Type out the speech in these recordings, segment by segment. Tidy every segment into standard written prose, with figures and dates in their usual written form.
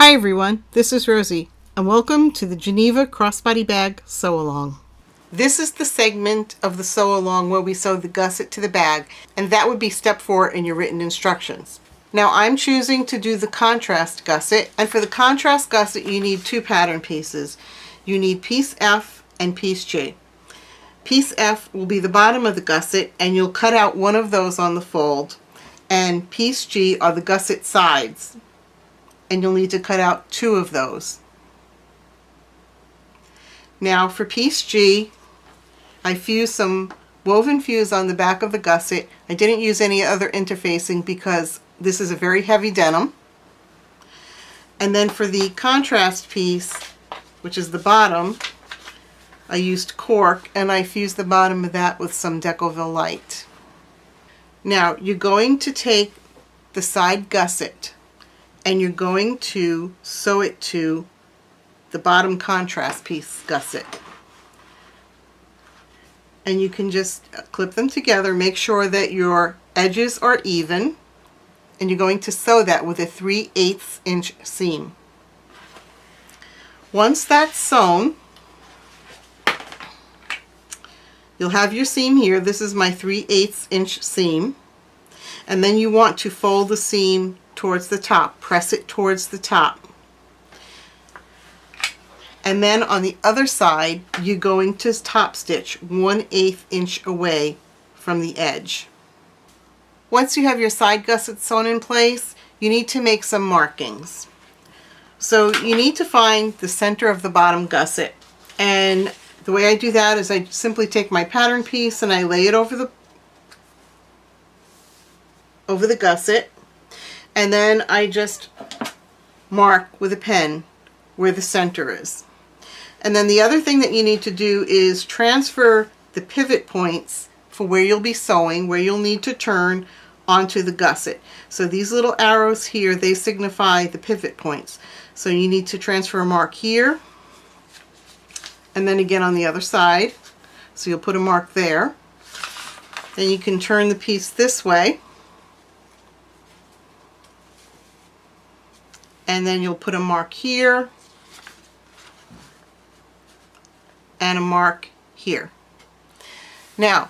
Hi everyone, this is Rosie, and welcome to the Geneva Crossbody Bag Sew-Along. This is the segment of the sew-along where we sew the gusset to the bag, and that would be step 4 in your written instructions. Now I'm choosing to do the contrast gusset, and for the contrast gusset you need 2 pattern pieces. You need piece F and piece G. Piece F will be the bottom of the gusset, and you'll cut out one of those on the fold, and piece G are the gusset sides, and you'll need to cut out 2 of those. Now for piece G, I fused some woven fuse on the back of the gusset. I didn't use any other interfacing because this is a very heavy denim. And then for the contrast piece, which is the bottom, I used cork and I fused the bottom of that with some Decoville Light. Now you're going to take the side gusset and you're going to sew it to the bottom contrast piece gusset. And you can just clip them together, make sure that your edges are even, and you're going to sew that with a 3/8 inch seam. Once that's sewn, you'll have your seam here. This is my 3/8 inch seam. And then you want to fold the seam towards the top, press it towards the top. And then on the other side, you're going to top stitch 1/8 inch away from the edge. Once you have your side gusset sewn in place, you need to make some markings. So you need to find the center of the bottom gusset. And the way I do that is I simply take my pattern piece and I lay it over the gusset, and then I just mark with a pen where the center is. And then the other thing that you need to do is transfer the pivot points for where you'll be sewing, where you'll need to turn, onto the gusset. So these little arrows here, they signify the pivot points. So you need to transfer a mark here, and then again on the other side. So you'll put a mark there. Then you can turn the piece this way, and then you'll put a mark here and a mark here. Now,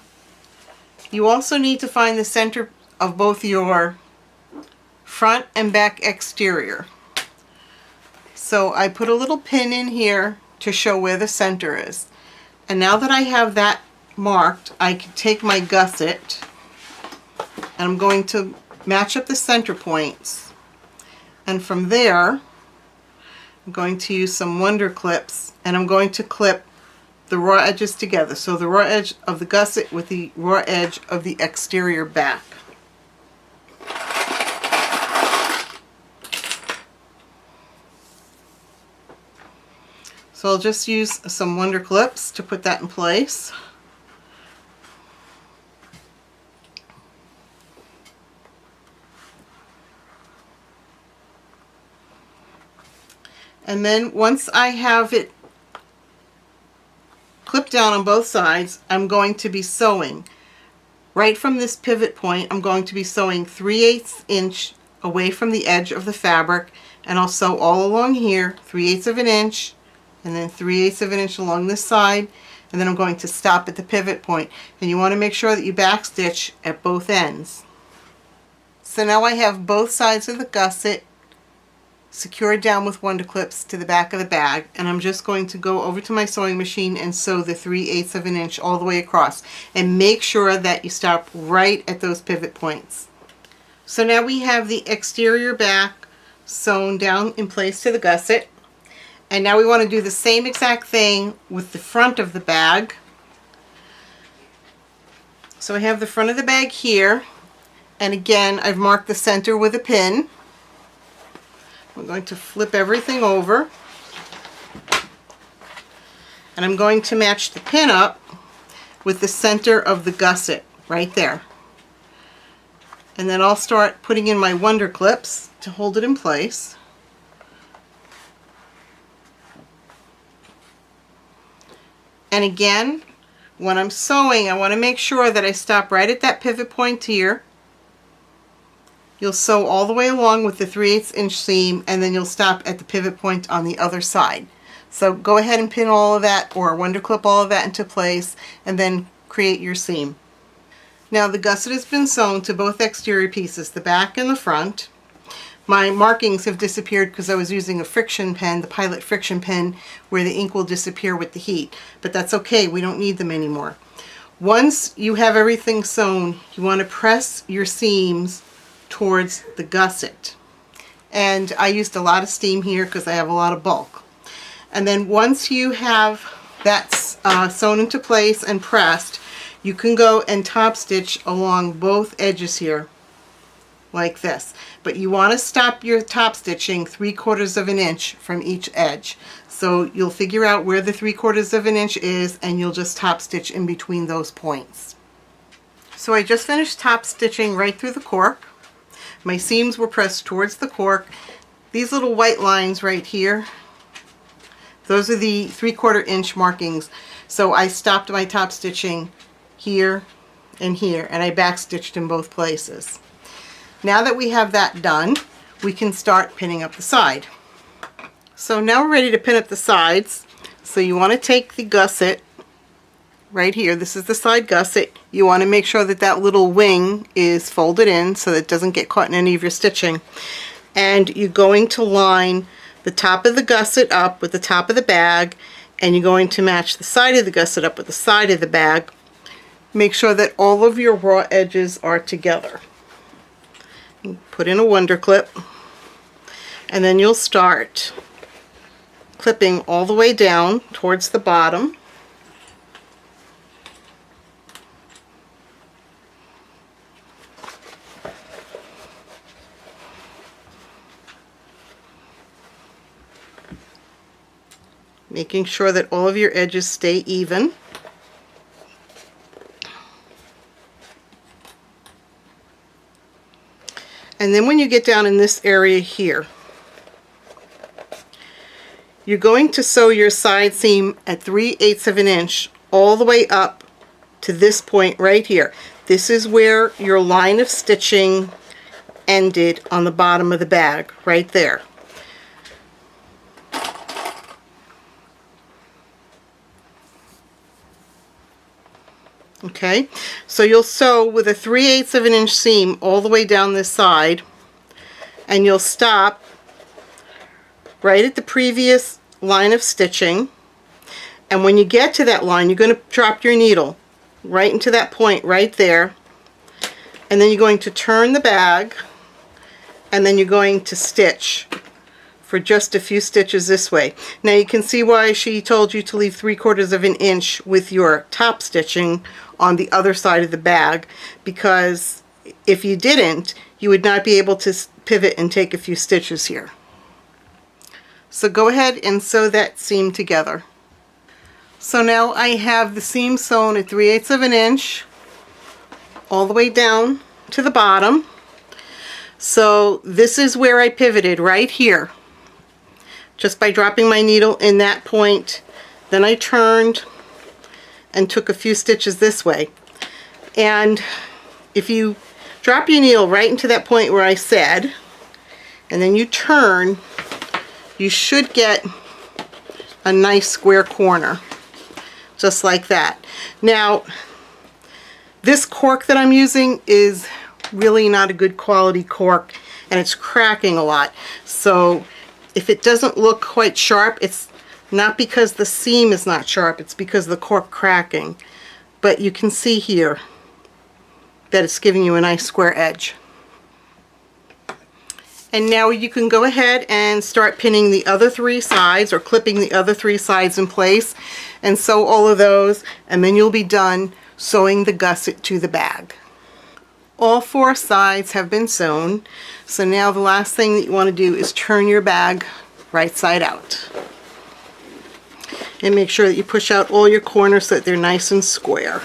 you also need to find the center of both your front and back exterior. So I put a little pin in here to show where the center is. And now that I have that marked, I can take my gusset and I'm going to match up the center points. And from there, I'm going to use some Wonder Clips, and I'm going to clip the raw edges together. So the raw edge of the gusset with the raw edge of the exterior back. So I'll just use some Wonder Clips to put that in place. And then once I have it clipped down on both sides, I'm going to be sewing. Right from this pivot point, I'm going to be sewing 3/8 inch away from the edge of the fabric, and I'll sew all along here, 3/8 of an inch, and then 3/8 of an inch along this side, and then I'm going to stop at the pivot point. And you want to make sure that you backstitch at both ends. So now I have both sides of the gusset secured down with Wonder Clips to the back of the bag, and I'm just going to go over to my sewing machine and sew the 3/8 of an inch all the way across, and make sure that you stop right at those pivot points. So now we have the exterior back sewn down in place to the gusset, and now we want to do the same exact thing with the front of the bag. So I have the front of the bag here, and again I've marked the center with a pin. I'm going to flip everything over, and I'm going to match the pin up with the center of the gusset right there. And then I'll start putting in my Wonder Clips to hold it in place. And again, when I'm sewing, I want to make sure that I stop right at that pivot point here, You'll sew all the way along with the 3/8 inch seam, and then you'll stop at the pivot point on the other side. So go ahead and pin all of that, or wonder clip all of that into place, and then create your seam. Now the gusset has been sewn to both exterior pieces, the back and the front. My markings have disappeared because I was using a friction pen, the Pilot friction pen, where the ink will disappear with the heat. But that's okay, we don't need them anymore. Once you have everything sewn, you want to press your seams towards the gusset. And I used a lot of steam here because I have a lot of bulk. And then once you have that sewn into place and pressed, you can go and top stitch along both edges here like this. But you want to stop your top stitching 3/4 of an inch from each edge. So you'll figure out where the 3/4 of an inch is, and you'll just top stitch in between those points. So I just finished top stitching right through the cork. My seams were pressed towards the cork. These little white lines right here, those are the 3/4 inch markings. So I stopped my top stitching here and here, and I back stitched in both places. Now that we have that done, we can start pinning up the side. So now we're ready to pin up the sides. So you want to take the gusset right here. This is the side gusset. You want to make sure that that little wing is folded in so that it doesn't get caught in any of your stitching. And you're going to line the top of the gusset up with the top of the bag, and you're going to match the side of the gusset up with the side of the bag. Make sure that all of your raw edges are together. Put in a wonder clip, and then you'll start clipping all the way down towards the bottom. Making sure that all of your edges stay even. And then when you get down in this area here, you're going to sew your side seam at 3/8 of an inch all the way up to this point right here. This is where your line of stitching ended on the bottom of the bag, right there. Okay, so you'll sew with a 3/8 of an inch seam all the way down this side, and you'll stop right at the previous line of stitching. And when you get to that line, you're going to drop your needle right into that point right there, and then you're going to turn the bag, and then you're going to stitch for just a few stitches this way. Now you can see why she told you to leave 3/4 of an inch with your top stitching on the other side of the bag, because if you didn't, you would not be able to pivot and take a few stitches here. So go ahead and sew that seam together. So now I have the seam sewn at 3/8 of an inch all the way down to the bottom. So this is where I pivoted, right here, just by dropping my needle in that point. Then I turned and took a few stitches this way. And if you drop your needle right into that point where I said, and then you turn, you should get a nice square corner, just like that. Now, this cork that I'm using is really not a good quality cork, and it's cracking a lot. So if it doesn't look quite sharp, it's not because the seam is not sharp, it's because of the cork cracking. But you can see here that it's giving you a nice square edge. And now you can go ahead and start pinning the other 3 sides, or clipping the other 3 sides in place, and sew all of those, and then you'll be done sewing the gusset to the bag. All 4 sides have been sewn, so now the last thing that you want to do is turn your bag right side out. And make sure that you push out all your corners so that they're nice and square.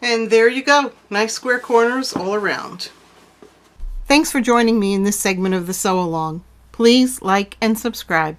And there you go, nice square corners all around. Thanks for joining me in this segment of the Sew Along. Please like and subscribe.